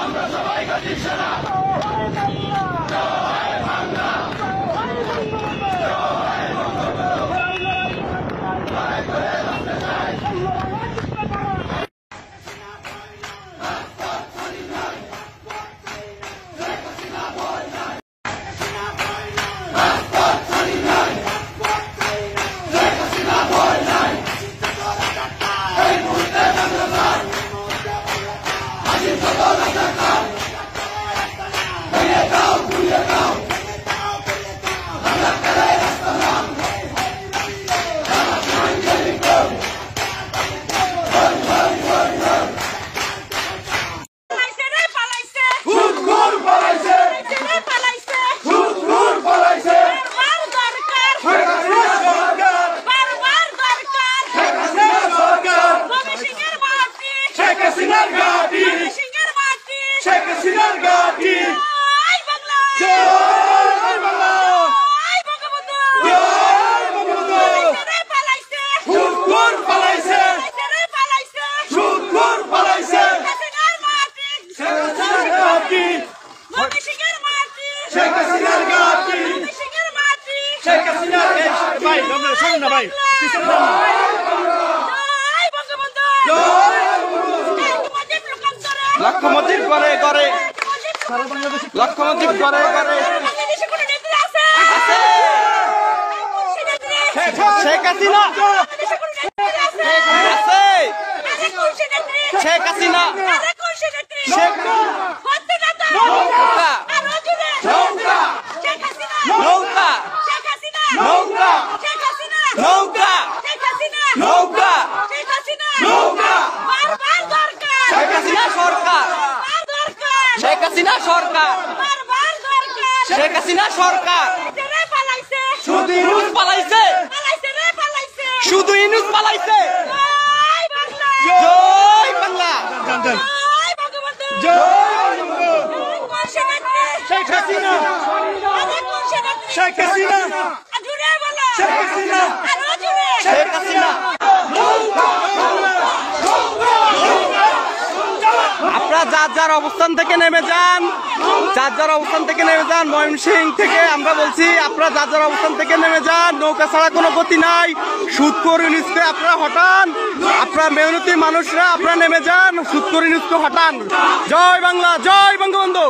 আমরা সবাই গাজীর সেনা। লক্ষ্যমতির করে করে লক্ষ্যমতির করে করে শেখ হাসিনা শেখ হাসিনা শেখ নৌকা নৌকা নৌকা নৌকা নৌকা নৌকা নৌকা শেখ হাসিনা সরকার শেখ হাসিনা সরকার শেখ হাসিনা সরকার শুধু ইনুস পালাইছে শুধু ইনুস পালাইছে জয় বাংলা জয় শেখ হাসিনা শেখ হাসিনা শেখ হাসিনা শেখ হাসিনা আপনারা যার যার অবস্থান থেকে নেমে যান যার যার অবস্থান থেকে নেমে যান ময়মনসিংহ থেকে আমরা বলছি আপনারা যার যার অবস্থান থেকে নেমে যান নৌকা ছাড়া কোনো গতি নাই সুদখোর ইউনুসকে আপনারা হটান আপনারা মেহনতি মানুষরা আপনারা নেমে যান সুদখোর ইউনুসকে হটান জয় বাংলা জয় বঙ্গবন্ধু